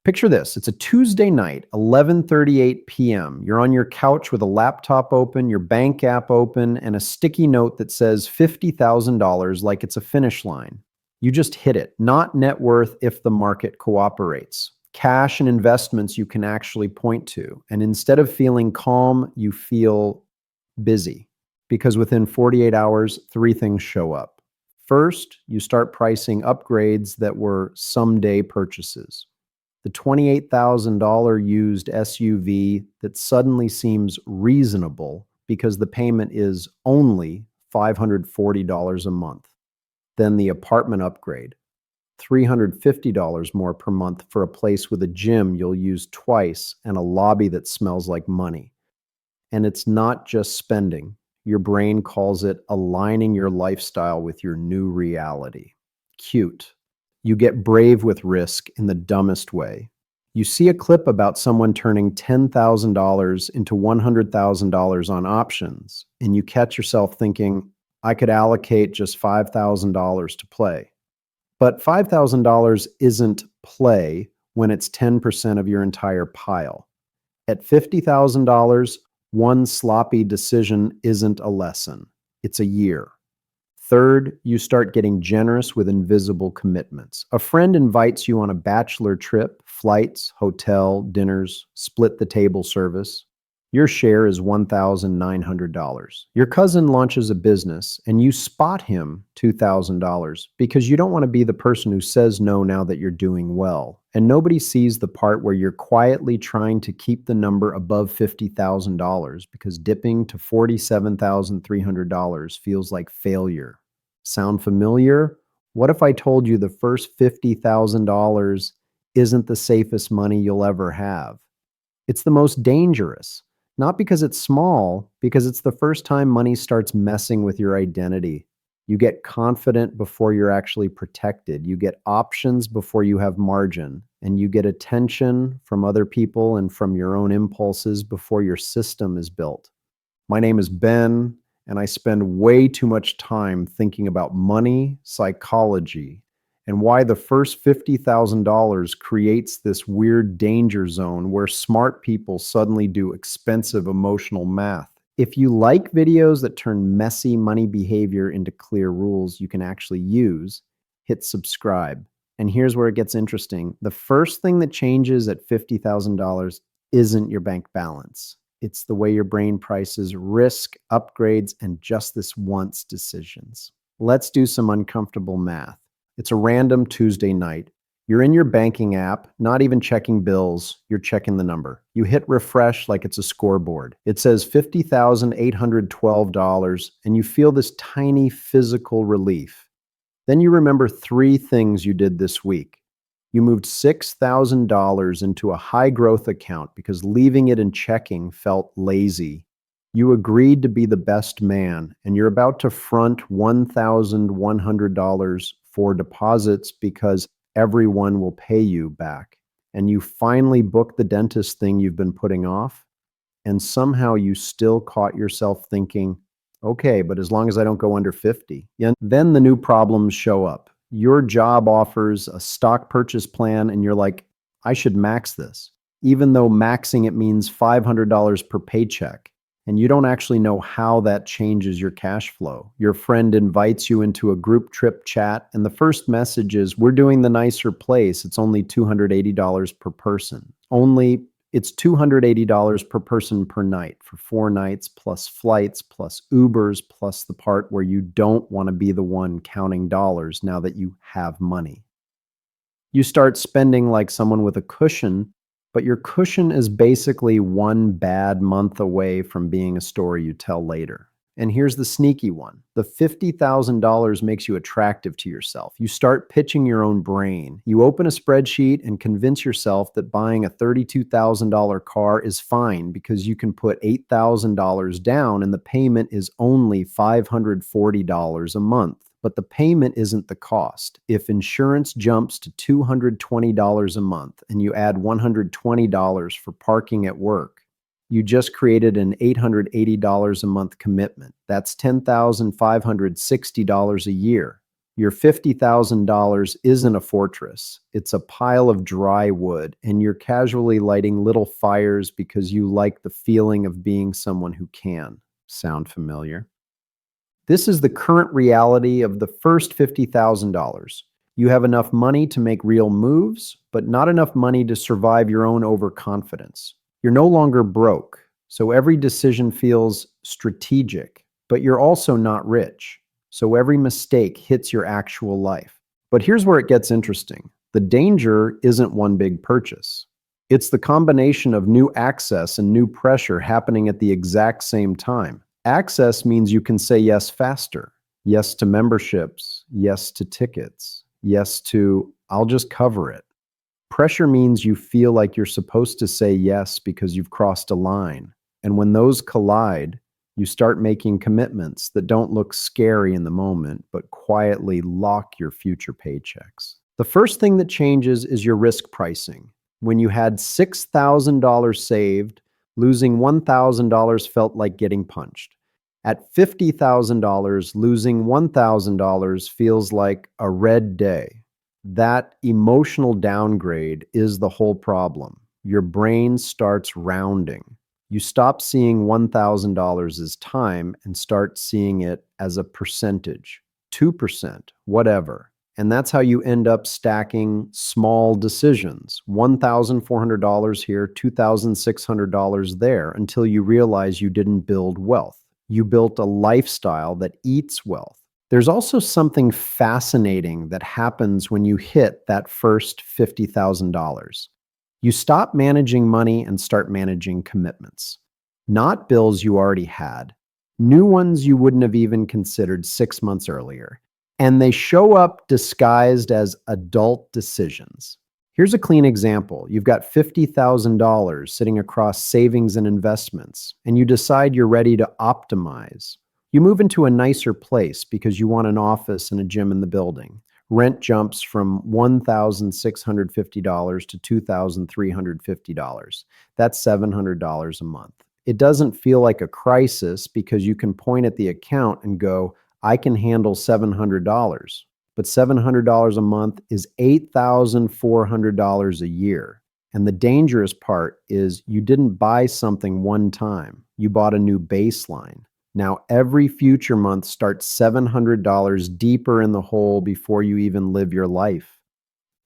Picture this. It's a Tuesday night, 11:38 p.m. You're on your couch with a laptop open, your bank app open, and a sticky note that says $50,000 like it's a finish line. You just hit it. Not net worth if the market cooperates. Cash and investments you can actually point to. And instead of feeling calm, you feel busy because within 48 hours, three things show up. First, you start pricing upgrades that were someday purchases. The $28,000 used SUV that suddenly seems reasonable because the payment is only $540 a month. Then the apartment upgrade, $350 more per month for a place with a gym you'll use twice and a lobby that smells like money. And it's not just spending. Your brain calls it aligning your lifestyle with your new reality. Cute. You get brave with risk in the dumbest way. You see a clip about someone turning $10,000 into $100,000 on options, and you catch yourself thinking, I could allocate just $5,000 to play. But $5,000 isn't play when it's 10% of your entire pile. At $50,000, one sloppy decision isn't a lesson. It's a year. Third, you start getting generous with invisible commitments. A friend invites you on a bachelor trip, flights, hotel, dinners, split the table service. Your share is $1,900. Your cousin launches a business and you spot him $2,000 because you don't want to be the person who says no now that you're doing well. And nobody sees the part where you're quietly trying to keep the number above $50,000 because dipping to $47,300 feels like failure. Sound familiar? What if I told you the first $50,000 isn't the safest money you'll ever have? It's the most dangerous. Not because it's small, because it's the first time money starts messing with your identity. You get confident before you're actually protected. You get options before you have margin. And you get attention from other people and from your own impulses before your system is built. My name is Ben, and I spend way too much time thinking about money, psychology, and why the first $50,000 creates this weird danger zone where smart people suddenly do expensive emotional math. If you like videos that turn messy money behavior into clear rules you can actually use, hit subscribe. And here's where it gets interesting. The first thing that changes at $50,000 isn't your bank balance. It's the way your brain prices risk, upgrades, and just this once decisions. Let's do some uncomfortable math. It's a random Tuesday night. You're in your banking app, not even checking bills, you're checking the number. You hit refresh like it's a scoreboard. It says $50,812, and you feel this tiny physical relief. Then you remember three things you did this week. You moved $6,000 into a high growth account because leaving it in checking felt lazy. You agreed to be the best man, and you're about to front $1,100 for deposits because everyone will pay you back. And you finally booked the dentist thing you've been putting off, and somehow you still caught yourself thinking, okay, but as long as I don't go under 50. And then the new problems show up. Your job offers a stock purchase plan, and you're like, I should max this, even though maxing it means $500 per paycheck. And you don't actually know how that changes your cash flow. Your friend invites you into a group trip chat, and the first message is, we're doing the nicer place. It's only $280 per person. It's $280 per person per night for 4 nights, plus flights, plus Ubers, plus the part where you don't want to be the one counting dollars now that you have money. You start spending like someone with a cushion, but your cushion is basically one bad month away from being a story you tell later. And here's the sneaky one. The $50,000 makes you attractive to yourself. You start pitching your own brain. You open a spreadsheet and convince yourself that buying a $32,000 car is fine because you can put $8,000 down and the payment is only $540 a month. But the payment isn't the cost. If insurance jumps to $220 a month and you add $120 for parking at work, you just created an $880 a month commitment. That's $10,560 a year. Your $50,000 isn't a fortress. It's a pile of dry wood, and you're casually lighting little fires because you like the feeling of being someone who can. Sound familiar? This is the current reality of the first $50,000. You have enough money to make real moves, but not enough money to survive your own overconfidence. You're no longer broke, so every decision feels strategic, but you're also not rich. So every mistake hits your actual life. But here's where it gets interesting. The danger isn't one big purchase. It's the combination of new access and new pressure happening at the exact same time. Access means you can say yes faster. Yes to memberships. Yes to tickets. Yes to, I'll just cover it. Pressure means you feel like you're supposed to say yes because you've crossed a line. And when those collide, you start making commitments that don't look scary in the moment, but quietly lock your future paychecks. The first thing that changes is your risk pricing. When you had $6,000 saved, losing $1,000 felt like getting punched. At $50,000, losing $1,000 feels like a red day. That emotional downgrade is the whole problem. Your brain starts rounding. You stop seeing $1,000 as time and start seeing it as a percentage, 2%, whatever. And that's how you end up stacking small decisions, $1,400 here, $2,600 there, until you realize you didn't build wealth. You built a lifestyle that eats wealth. There's also something fascinating that happens when you hit that first $50,000. You stop managing money and start managing commitments. Not bills you already had, new ones you wouldn't have even considered 6 months earlier. And they show up disguised as adult decisions. Here's a clean example. You've got $50,000 sitting across savings and investments, and you decide you're ready to optimize. You move into a nicer place because you want an office and a gym in the building. Rent jumps from $1,650 to $2,350. That's $700 a month. It doesn't feel like a crisis because you can point at the account and go, I can handle $700. But $700 a month is $8,400 a year. And the dangerous part is you didn't buy something one time. You bought a new baseline. Now every future month starts $700 deeper in the hole before you even live your life.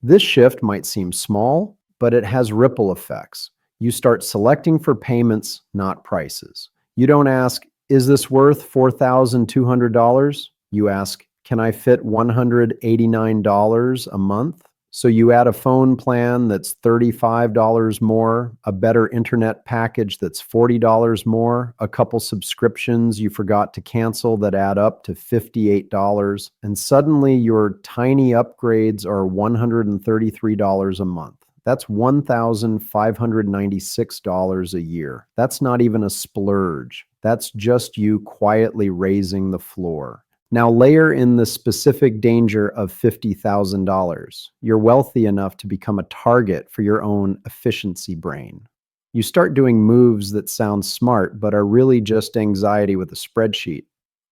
This shift might seem small, but it has ripple effects. You start selecting for payments, not prices. You don't ask, is this worth $4,200? You ask, can I fit $189 a month? So you add a phone plan that's $35 more, a better internet package that's $40 more, a couple subscriptions you forgot to cancel that add up to $58, and suddenly your tiny upgrades are $133 a month. That's $1,596 a year. That's not even a splurge. That's just you quietly raising the floor. Now layer in the specific danger of $50,000. You're wealthy enough to become a target for your own efficiency brain. You start doing moves that sound smart but are really just anxiety with a spreadsheet,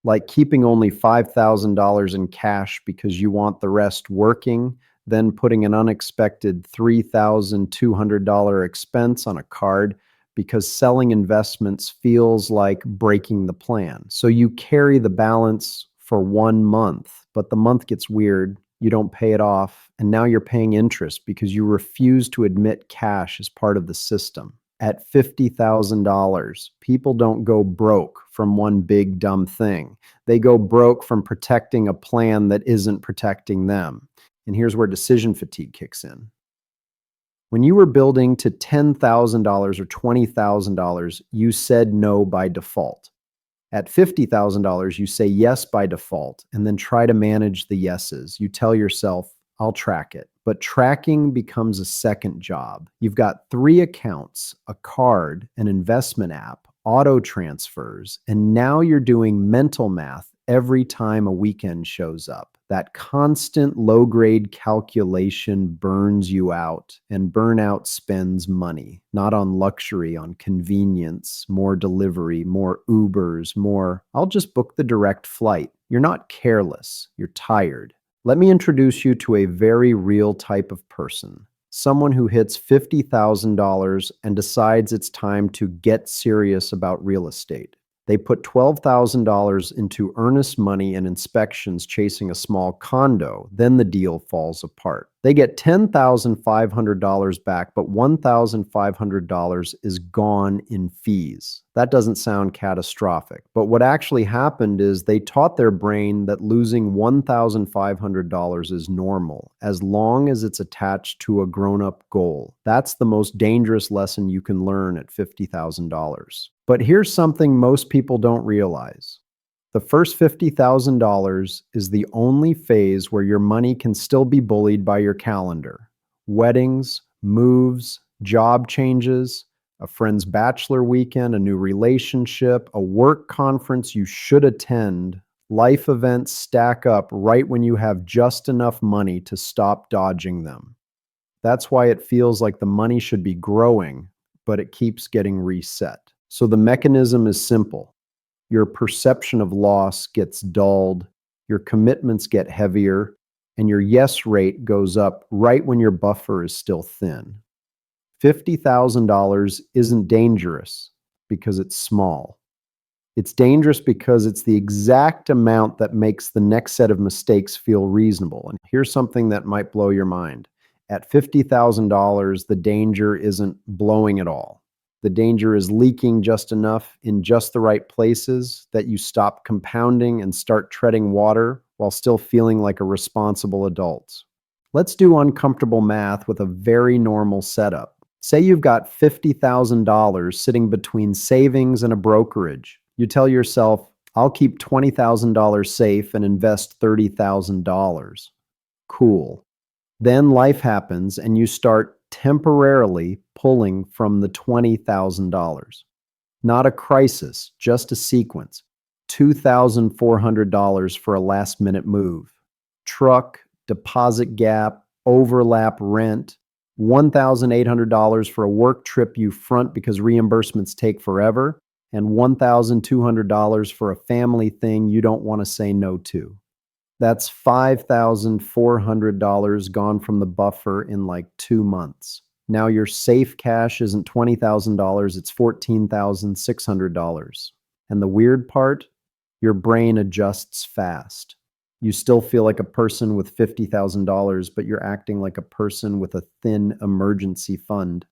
like keeping only $5,000 in cash because you want the rest working, then putting an unexpected $3,200 expense on a card because selling investments feels like breaking the plan. So you carry the balance for 1 month, but the month gets weird, you don't pay it off, and now you're paying interest because you refuse to admit cash as part of the system. At $50,000, people don't go broke from one big dumb thing. They go broke from protecting a plan that isn't protecting them. And here's where decision fatigue kicks in. When you were building to $10,000 or $20,000, you said no by default. At $50,000, you say yes by default and then try to manage the yeses. You tell yourself, I'll track it. But tracking becomes a second job. You've got 3 accounts, a card, an investment app, auto transfers, and now you're doing mental math every time a weekend shows up. That constant low-grade calculation burns you out, and burnout spends money, not on luxury, on convenience, more delivery, more Ubers, more, I'll just book the direct flight. You're not careless, you're tired. Let me introduce you to a very real type of person. Someone who hits $50,000 and decides it's time to get serious about real estate. They put $12,000 into earnest money and inspections chasing a small condo. Then the deal falls apart. They get $10,500 back, but $1,500 is gone in fees. That doesn't sound catastrophic, but what actually happened is they taught their brain that losing $1,500 is normal, as long as it's attached to a grown-up goal. That's the most dangerous lesson you can learn at $50,000. But here's something most people don't realize. The first $50,000 is the only phase where your money can still be bullied by your calendar. Weddings, moves, job changes, a friend's bachelor weekend, a new relationship, a work conference you should attend. Life events stack up right when you have just enough money to stop dodging them. That's why it feels like the money should be growing, but it keeps getting reset. So the mechanism is simple. Your perception of loss gets dulled, your commitments get heavier, and your yes rate goes up right when your buffer is still thin. $50,000 isn't dangerous because it's small. It's dangerous because it's the exact amount that makes the next set of mistakes feel reasonable. And here's something that might blow your mind. At $50,000, the danger isn't blowing at all. The danger is leaking just enough in just the right places that you stop compounding and start treading water while still feeling like a responsible adult. Let's do uncomfortable math with a very normal setup. Say you've got $50,000 sitting between savings and a brokerage. You tell yourself, I'll keep $20,000 safe and invest $30,000. Cool. Then life happens and you start temporarily pulling from the $20,000. Not a crisis, just a sequence. $2,400 for a last-minute move. Truck, deposit gap, overlap rent. $1,800 for a work trip you front because reimbursements take forever. And $1,200 for a family thing you don't want to say no to. That's $5,400 gone from the buffer in like 2 months. Now your safe cash isn't $20,000, it's $14,600. And the weird part, your brain adjusts fast. You still feel like a person with $50,000, but you're acting like a person with a thin emergency fund.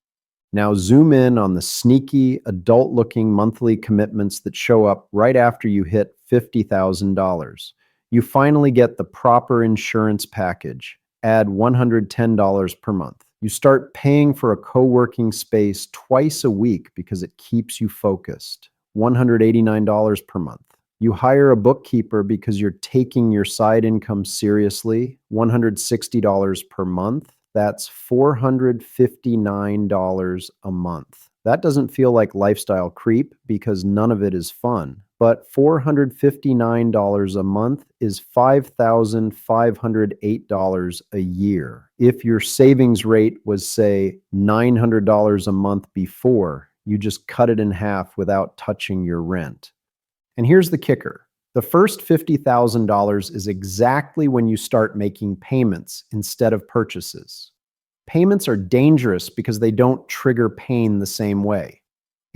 Now zoom in on the sneaky, adult-looking monthly commitments that show up right after you hit $50,000. You finally get the proper insurance package. Add $110 per month. You start paying for a co-working space twice a week because it keeps you focused. $189 per month. You hire a bookkeeper because you're taking your side income seriously. $160 per month. That's $459 a month. That doesn't feel like lifestyle creep because none of it is fun. But $459 a month is $5,508 a year. If your savings rate was, say, $900 a month before, you just cut it in half without touching your rent. And here's the kicker. The first $50,000 is exactly when you start making payments instead of purchases. Payments are dangerous because they don't trigger pain the same way.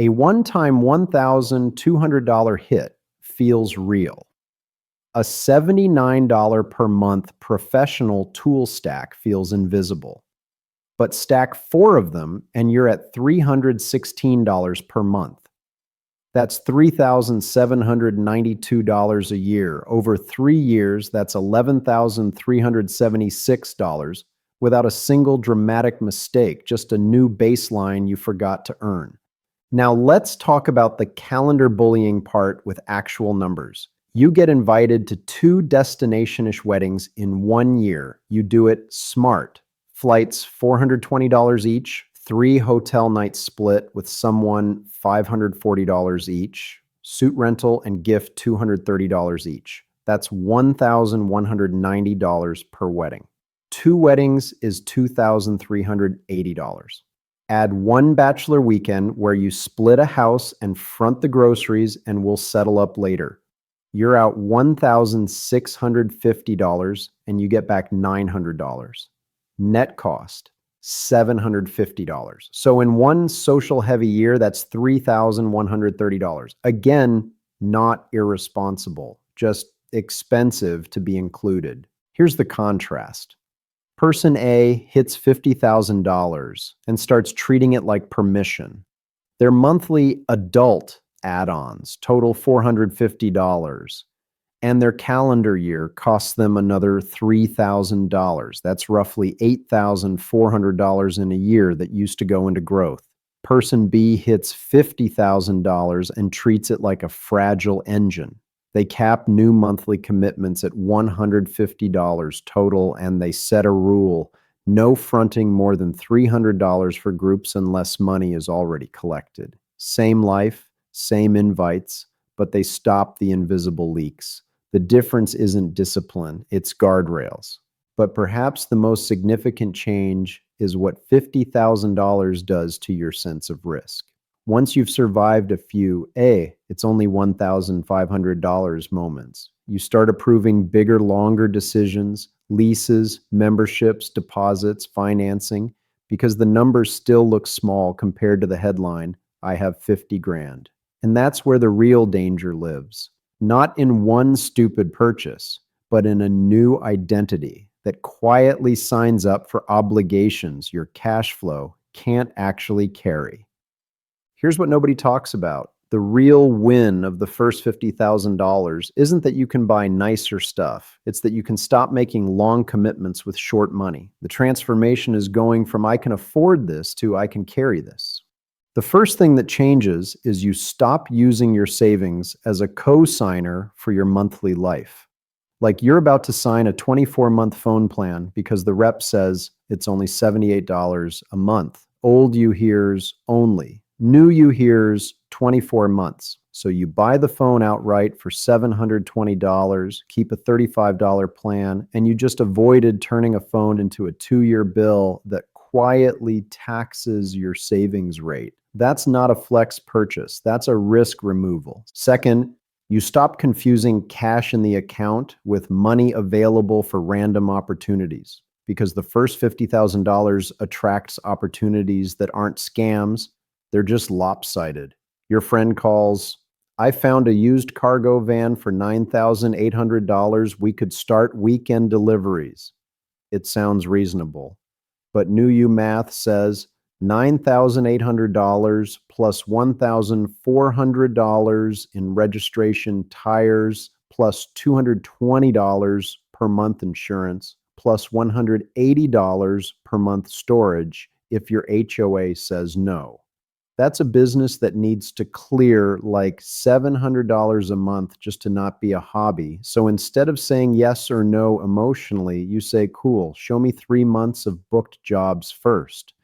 A one-time $1,200 hit feels real. A $79 per month professional tool stack feels invisible. But stack 4 of them and you're at $316 per month. That's $3,792 a year. Over 3 years, that's $11,376 without a single dramatic mistake, just a new baseline you forgot to earn. Now let's talk about the calendar bullying part with actual numbers. You get invited to 2 destination-ish weddings in 1 year. You do it smart. Flights $420 each, 3 hotel nights split with someone $540 each, suit rental and gift $230 each. That's $1,190 per wedding. 2 weddings is $2,380. Add 1 bachelor weekend where you split a house and front the groceries and we'll settle up later. You're out $1,650 and you get back $900. Net cost, $750. So in one social heavy year, that's $3,130. Again, not irresponsible, just expensive to be included. Here's the contrast. Person A hits $50,000 and starts treating it like permission. Their monthly adult add-ons total $450, and their calendar year costs them another $3,000. That's roughly $8,400 in a year that used to go into growth. Person B hits $50,000 and treats it like a fragile engine. They cap new monthly commitments at $150 total, and they set a rule: no fronting more than $300 for groups unless money is already collected. Same life, same invites, but they stop the invisible leaks. The difference isn't discipline, it's guardrails. But perhaps the most significant change is what $50,000 does to your sense of risk. Once you've survived a few, it's only $1,500 moments, you start approving bigger, longer decisions, leases, memberships, deposits, financing, because the numbers still look small compared to the headline, I have 50 grand. And that's where the real danger lives. Not in one stupid purchase, but in a new identity that quietly signs up for obligations your cash flow can't actually carry. Here's what nobody talks about. The real win of the first $50,000 isn't that you can buy nicer stuff. It's that you can stop making long commitments with short money. The transformation is going from I can afford this to I can carry this. The first thing that changes is you stop using your savings as a co-signer for your monthly life. Like you're about to sign a 24-month phone plan because the rep says it's only $78 a month. Old you hears only. New you hears 24 months. So you buy the phone outright for $720, keep a $35 plan, and you just avoided turning a phone into a 2-year bill that quietly taxes your savings rate. That's not a flex purchase. That's a risk removal. Second, you stop confusing cash in the account with money available for random opportunities, because the first $50,000 attracts opportunities that aren't scams. They're just lopsided. Your friend calls, I found a used cargo van for $9,800. We could start weekend deliveries. It sounds reasonable, but New You math says $9,800 plus $1,400 in registration, tires, plus $220 per month insurance, plus $180 per month storage if your HOA says no. That's a business that needs to clear like $700 a month just to not be a hobby. So instead of saying yes or no emotionally, you say, cool, show me 3 months of booked jobs first.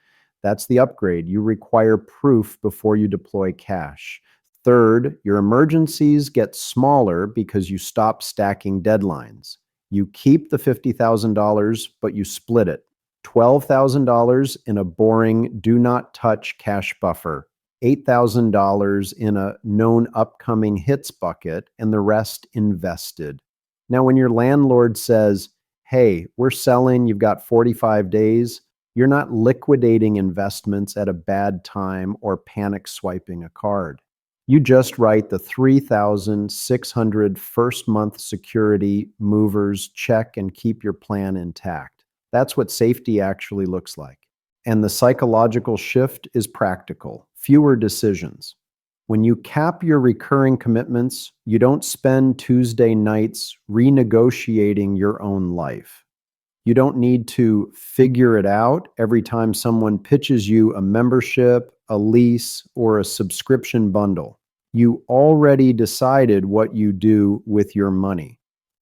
That's the upgrade. You require proof before you deploy cash. Third, your emergencies get smaller because you stop stacking deadlines. You keep the $50,000, but you split it. $12,000 in a boring do not touch cash buffer, $8,000 in a known upcoming hits bucket, and the rest invested. Now, when your landlord says, hey, we're selling, you've got 45 days, you're not liquidating investments at a bad time or panic swiping a card. You just write the $3,600 first month security movers check and keep your plan intact. That's what safety actually looks like. And the psychological shift is practical. Fewer decisions. When you cap your recurring commitments, you don't spend Tuesday nights renegotiating your own life. You don't need to figure it out every time someone pitches you a membership, a lease, or a subscription bundle. You already decided what you do with your money.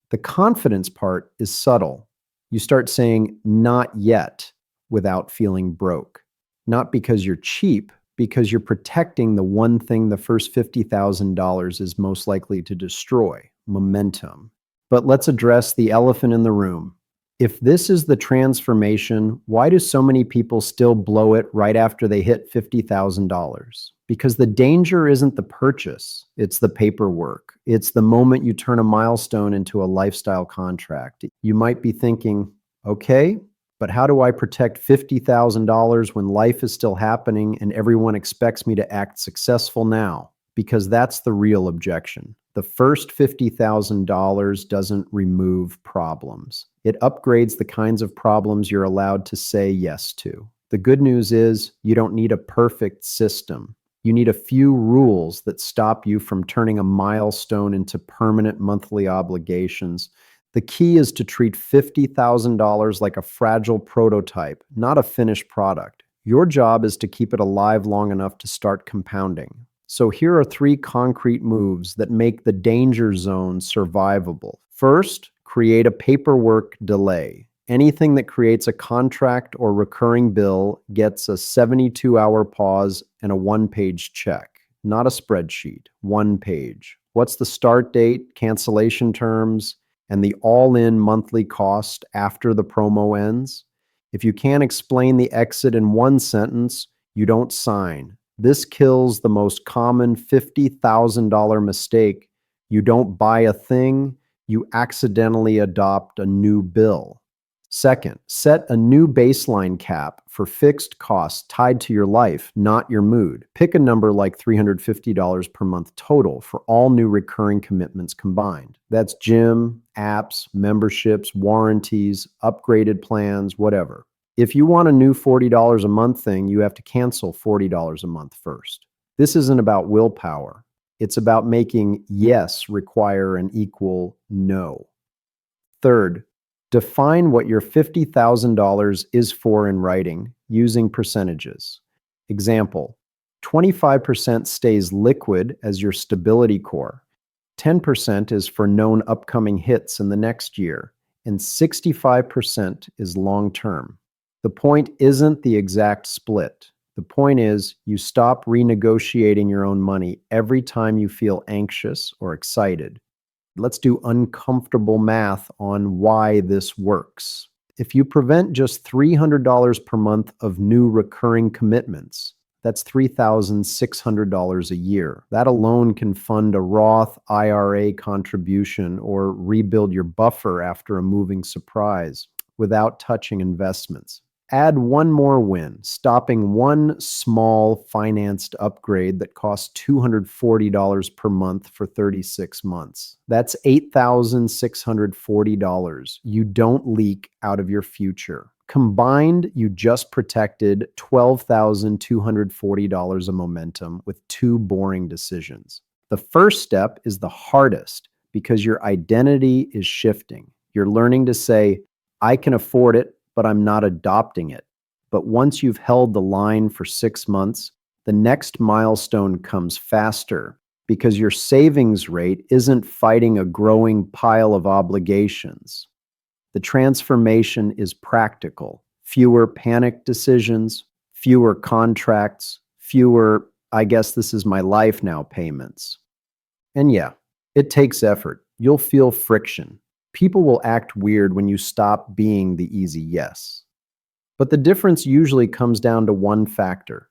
The confidence part is subtle. You start saying, not yet, without feeling broke. Not because you're cheap, because you're protecting the one thing the first $50,000 is most likely to destroy, momentum. But let's address the elephant in the room. If this is the transformation, why do so many people still blow it right after they hit $50,000? Because the danger isn't the purchase, it's the paperwork. It's the moment you turn a milestone into a lifestyle contract. You might be thinking, okay, but how do I protect $50,000 when life is still happening and everyone expects me to act successful now? Because that's the real objection. The first $50,000 doesn't remove problems. It upgrades the kinds of problems you're allowed to say yes to. The good news is you don't need a perfect system. You need a few rules that stop you from turning a milestone into permanent monthly obligations. The key is to treat $50,000 like a fragile prototype, not a finished product. Your job is to keep it alive long enough to start compounding. So here are 3 concrete moves that make the danger zone survivable. First, create a paperwork delay. Anything that creates a contract or recurring bill gets a 72-hour pause and a 1-page check, not a spreadsheet, 1 page. What's the start date, cancellation terms, and the all-in monthly cost after the promo ends? If you can't explain the exit in 1 sentence, you don't sign. This kills the most common $50,000 mistake. You don't buy a thing, you accidentally adopt a new bill. Second, set a new baseline cap for fixed costs tied to your life, not your mood. Pick a number like $350 per month total for all new recurring commitments combined. That's gym, apps, memberships, warranties, upgraded plans, whatever. If you want a new $40 a month thing, you have to cancel $40 a month first. This isn't about willpower. It's about making yes require an equal no. Third, define what your $50,000 is for in writing using percentages. Example, 25% stays liquid as your stability core, 10% is for known upcoming hits in the next year, and 65% is long-term. The point isn't the exact split. The point is you stop renegotiating your own money every time you feel anxious or excited. Let's do uncomfortable math on why this works. If you prevent just $300 per month of new recurring commitments, that's $3,600 a year. That alone can fund a Roth IRA contribution or rebuild your buffer after a moving surprise without touching investments. Add one more win, stopping one small financed upgrade that costs $240 per month for 36 months. That's $8,640 you don't leak out of your future. Combined, you just protected $12,240 of momentum with 2 boring decisions. The first step is the hardest because your identity is shifting. You're learning to say, I can afford it, but I'm not adopting it. But once you've held the line for 6 months, the next milestone comes faster because your savings rate isn't fighting a growing pile of obligations. The transformation is practical. Fewer panic decisions, fewer contracts, fewer, I guess this is my life now payments. And yeah, it takes effort. You'll feel friction. People will act weird when you stop being the easy yes. But the difference usually comes down to one factor: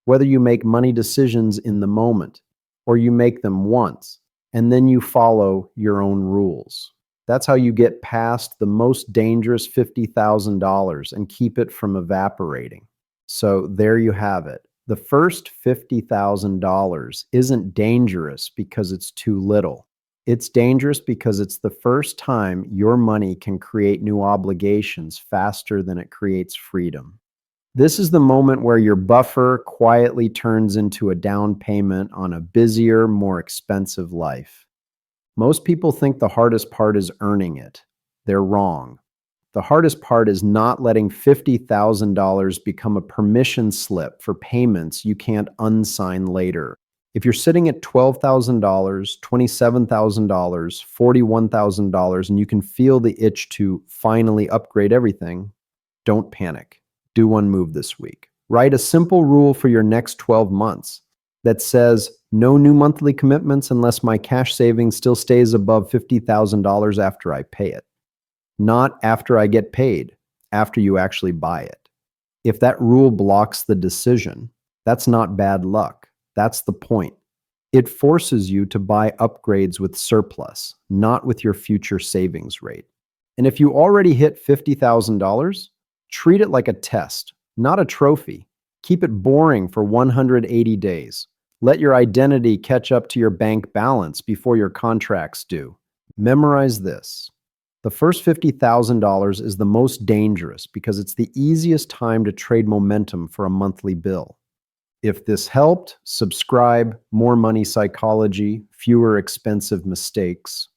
whether you make money decisions in the moment or you make them once and then you follow your own rules. That's how you get past the most dangerous $50,000 and keep it from evaporating. So there you have it. The first $50,000 isn't dangerous because it's too little. It's dangerous because it's the first time your money can create new obligations faster than it creates freedom. This is the moment where your buffer quietly turns into a down payment on a busier, more expensive life. Most people think the hardest part is earning it. They're wrong. The hardest part is not letting $50,000 become a permission slip for payments you can't unsign later. If you're sitting at $12,000, $27,000, $41,000, and you can feel the itch to finally upgrade everything, don't panic. Do one move this week. Write a simple rule for your next 12 months that says no new monthly commitments unless my cash savings still stays above $50,000 after I pay it. Not after I get paid, after you actually buy it. If that rule blocks the decision, that's not bad luck. That's the point. It forces you to buy upgrades with surplus, not with your future savings rate. And if you already hit $50,000, treat it like a test, not a trophy. Keep it boring for 180 days. Let your identity catch up to your bank balance before your contracts do. Memorize this. The first $50,000 is the most dangerous because it's the easiest time to trade momentum for a monthly bill. If this helped, subscribe, more money psychology, fewer expensive mistakes.